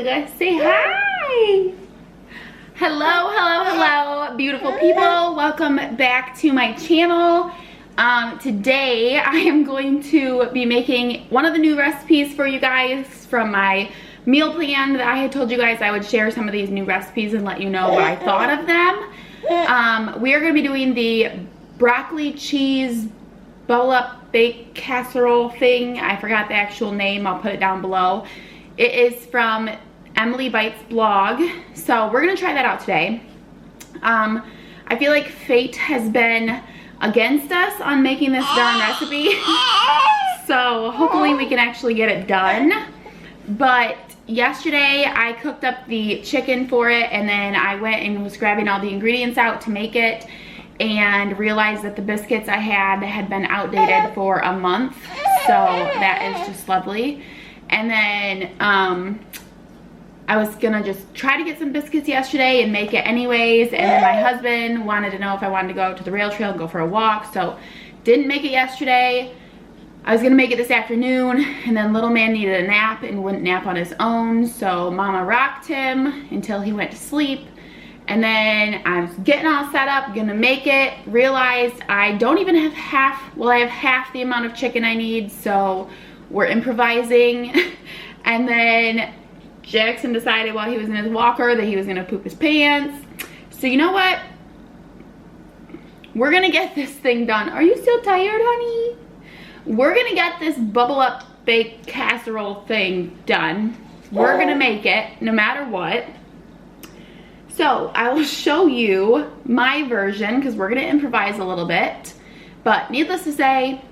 sugar. Say hi. Hello, hello, hello, beautiful people. Welcome back to my channel. Today I am going to be making one of the new recipes for you guys from my meal plan that I had told you guys I would share some of these new recipes and let you know what I thought of them. We are going to be doing the broccoli cheese bowl up baked casserole thing. I forgot the actual name. I'll put it down below. It is from Emily Bites blog. So we're going to try that out today. I feel like fate has been against us on making this darn recipe. So hopefully we can actually get it done. But yesterday I cooked up the chicken for it, and then I went and was grabbing all the ingredients out to make it and realized that the biscuits I had been outdated for a month. So that is just lovely. And then I was gonna just try to get some biscuits yesterday and make it anyways, and then my husband wanted to know if I wanted to go to the rail trail and go for a walk, so didn't make it yesterday. I was gonna make it this afternoon, and then little man needed a nap and wouldn't nap on his own, so mama rocked him until he went to sleep. And then I was getting all set up, gonna make it, realized I don't even have half, well, I have half the amount of chicken I need, so we're improvising. And then Jackson decided while he was in his walker that he was gonna poop his pants. So you know what? We're gonna get this thing done. Are you still tired, honey? We're gonna get this bubble up baked casserole thing done. We're gonna make it no matter what. So I will show you my version because we're gonna improvise a little bit. But needless to say,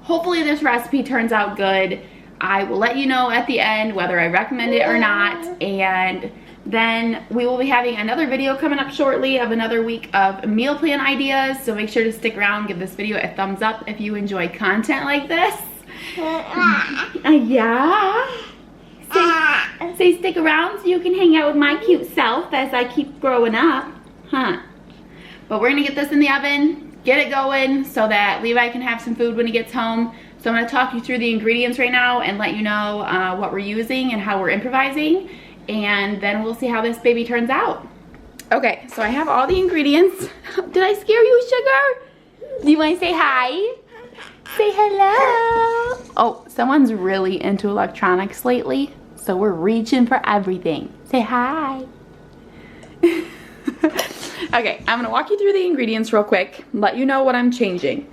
hopefully this recipe turns out good. I will let you know at the end whether I recommend it or not, and then we will be having another video coming up shortly of another week of meal plan ideas, so make sure to stick around, give this video a thumbs up if you enjoy content like this. Yeah? Say stick around so you can hang out with my cute self as I keep growing up, huh? But we're gonna get this in the oven, get it going so that Levi can have some food when he gets home. So I'm going to talk you through the ingredients right now and let you know what we're using and how we're improvising, and then we'll see how this baby turns out. Okay, so I have all the ingredients. Did I scare you, sugar? Do you want to say hi? Say hello. Oh, someone's really into electronics lately, so we're reaching for everything. Say hi. Okay, I'm going to walk you through the ingredients real quick, let you know what I'm changing.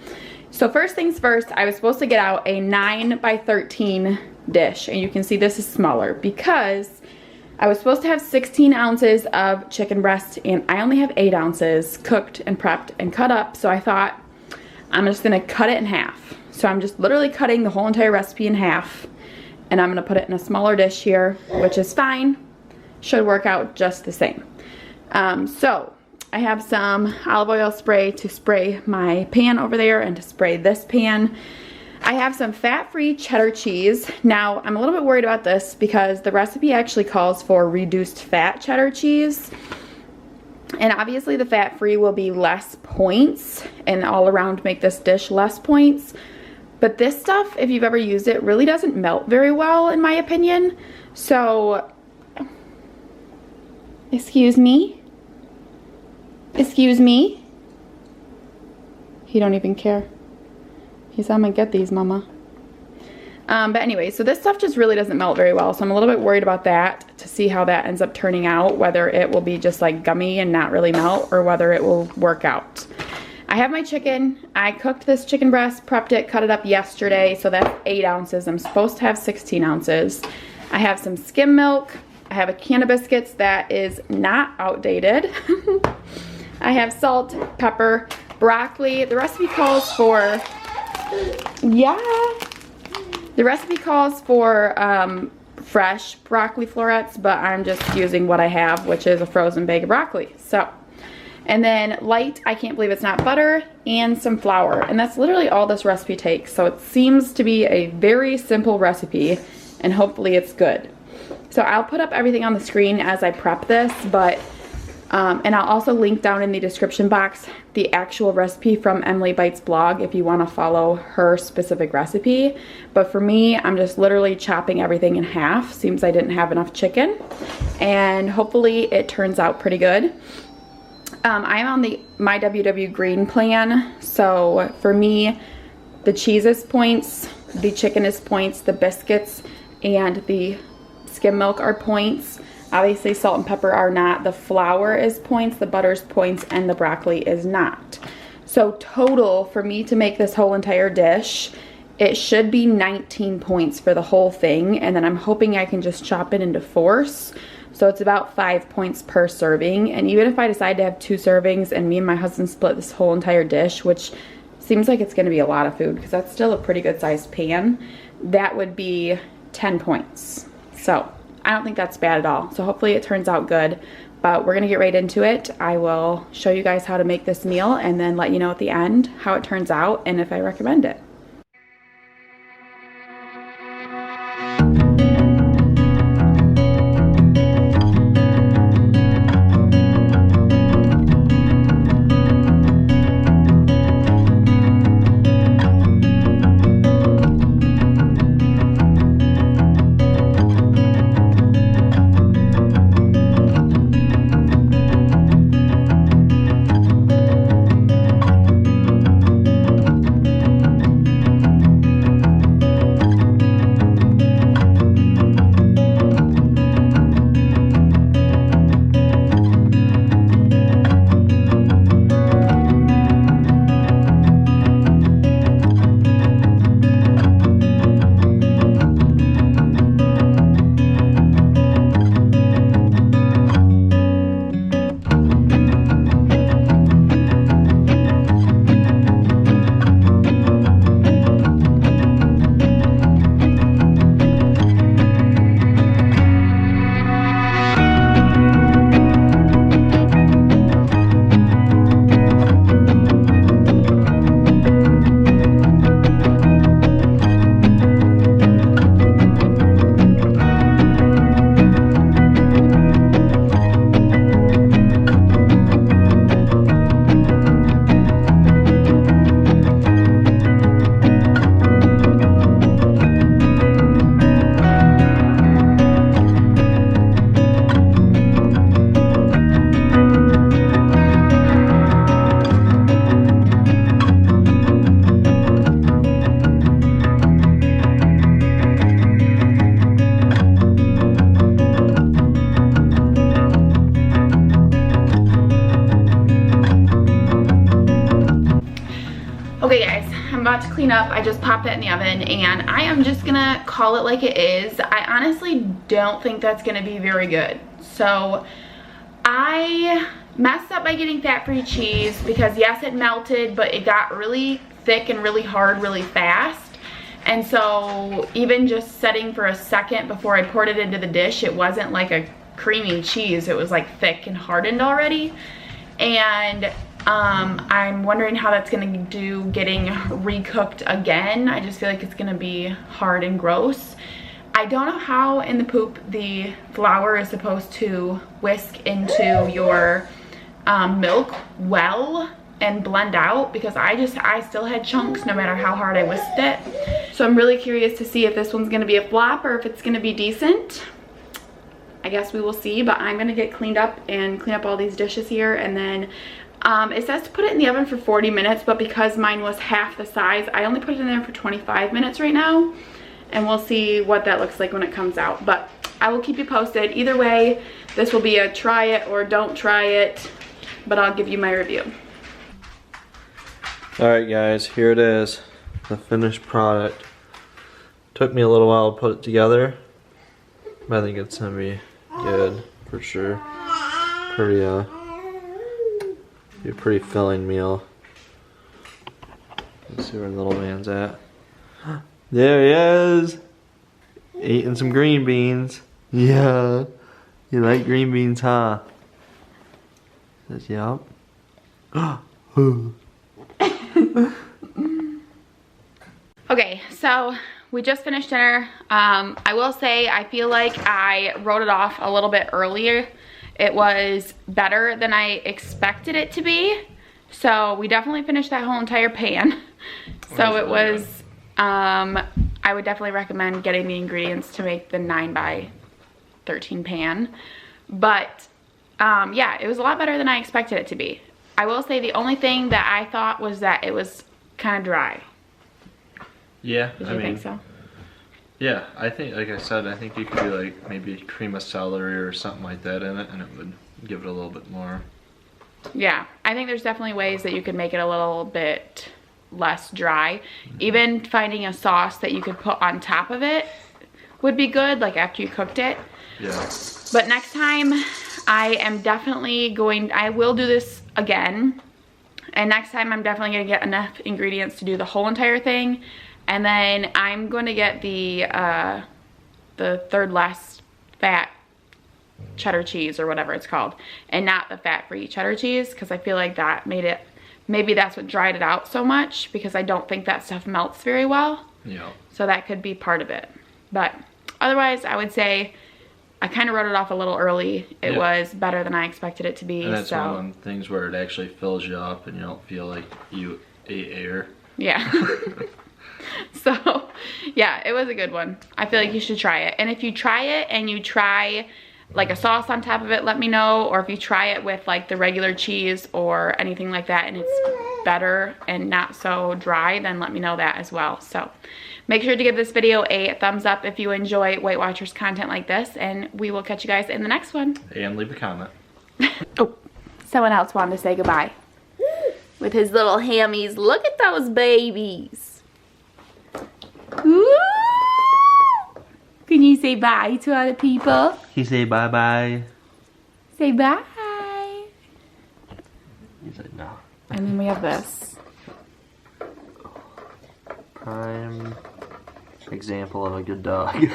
So first things first, I was supposed to get out a 9 by 13 dish, and you can see this is smaller because I was supposed to have 16 ounces of chicken breast, and I only have 8 ounces cooked and prepped and cut up, so I thought I'm just gonna cut it in half. So I'm just literally cutting the whole entire recipe in half, and I'm gonna put it in a smaller dish here, which is fine, should work out just the same. So I have some olive oil spray to spray my pan over there and to spray this pan. I have some fat-free cheddar cheese. Now, I'm a little bit worried about this because the recipe actually calls for reduced fat cheddar cheese. And obviously the fat-free will be less points and all around make this dish less points. But this stuff, if you've ever used it, really doesn't melt very well in my opinion. So, excuse me? Excuse me? He don't even care. He said, I'm gonna get these, mama. But anyway, so this stuff just really doesn't melt very well, so I'm a little bit worried about that to see how that ends up turning out, whether it will be just like gummy and not really melt or whether it will work out. I have my chicken. I cooked this chicken breast, prepped it, cut it up yesterday, so that's 8 ounces. I'm supposed to have 16 ounces. I have some skim milk. I have a can of biscuits that is not outdated. I have salt, pepper, broccoli. The recipe calls for, the recipe calls for fresh broccoli florets, but I'm just using what I have, which is a frozen bag of broccoli. So, and then light, I can't believe it's not butter, and some flour. And that's literally all this recipe takes. So it seems to be a very simple recipe, and hopefully it's good. So I'll put up everything on the screen as I prep this, but And I'll also link down in the description box the actual recipe from Emily Bites blog if you want to follow her specific recipe. But for me, I'm just literally chopping everything in half. Seems I didn't have enough chicken. And hopefully it turns out pretty good. I'm on the My WW Green plan. So for me, the cheese is points, the chicken is points, the biscuits and the skim milk are points. Obviously salt and pepper are not. The flour is points, the butter's points, and the broccoli is not. So total for me to make this whole entire dish, it should be 19 points for the whole thing. And then I'm hoping I can just chop it into fours. So it's about 5 points per serving. And even if I decide to have 2 servings and me and my husband split this whole entire dish, which seems like it's gonna be a lot of food because that's still a pretty good sized pan, that would be 10 points. So I don't think that's bad at all. So hopefully it turns out good, but we're gonna get right into it. I will show you guys how to make this meal and then let you know at the end how it turns out and if I recommend it. Okay guys, I'm about to clean up. I just popped that in the oven and I am just gonna call it like it is. I honestly don't think that's gonna be very good. So I messed up by getting fat-free cheese because yes, it melted, but it got really thick and really hard really fast. And so even just setting for a second before I poured it into the dish, it wasn't like a creamy cheese. It was like thick and hardened already. And I'm wondering how that's gonna do getting recooked again. I just feel like it's gonna be hard and gross. I don't know how in the poop the flour is supposed to whisk into your milk well and blend out because I still had chunks no matter how hard I whisked it. So I'm really curious to see if this one's gonna be a flop or if it's gonna be decent. I guess we will see, but I'm gonna get cleaned up and clean up all these dishes here, and then it says to put it in the oven for 40 minutes, but because mine was half the size, I only put it in there for 25 minutes right now, and we'll see what that looks like when it comes out. But I will keep you posted. Either way, this will be a try it or don't try it, but I'll give you my review. Alright guys, here it is, the finished product. Took me a little while to put it together, but I think it's gonna be good for sure. Be a pretty filling meal. Let's see where the little man's at. There he is! Eating some green beans. Yeah. You like green beans, huh? Says, yep. Okay, so we just finished dinner. I will say I feel like I wrote it off a little bit earlier It was better than I expected it to be. So we definitely finished that whole entire pan. So it was, I would definitely recommend getting the ingredients to make the 9x13 pan. But yeah, it was a lot better than I expected it to be. I will say the only thing that I thought was that it was kind of dry. Yeah, Did you think so? Yeah, I think, like I said, I think you could do like maybe cream of celery or something like that in it, and it would give it a little bit more. Yeah, I think there's definitely ways that you could make it a little bit less dry. Even finding a sauce that you could put on top of it would be good, like after you cooked it. Yeah. But next time, I will do this again. And next time, I'm definitely gonna get enough ingredients to do the whole entire thing. And then I'm going to get the third less fat cheddar cheese or whatever it's called, and not the fat-free cheddar cheese, because I feel like that made it, maybe that's what dried it out so much, because I don't think that stuff melts very well. Yeah. So that could be part of it. But otherwise, I would say I kind of wrote it off a little early. It was better than I expected it to be. And that's one of them things where it actually fills you up and you don't feel like you ate air. Yeah. So, yeah, it was a good one. I feel like you should try it. And if you try it and you try like a sauce on top of it, let me know. Or if you try it with like the regular cheese or anything like that and it's better and not so dry, then let me know that as well. So make sure to give this video a thumbs up if you enjoy Weight Watchers content like this, and we will catch you guys in the next one. And leave a comment. Oh, someone else wanted to say goodbye with his little hammies. Look at those babies. Ooh. Can you say bye to other people? He say bye-bye. Say bye. He's like, no. And then we have this. Prime example of a good dog.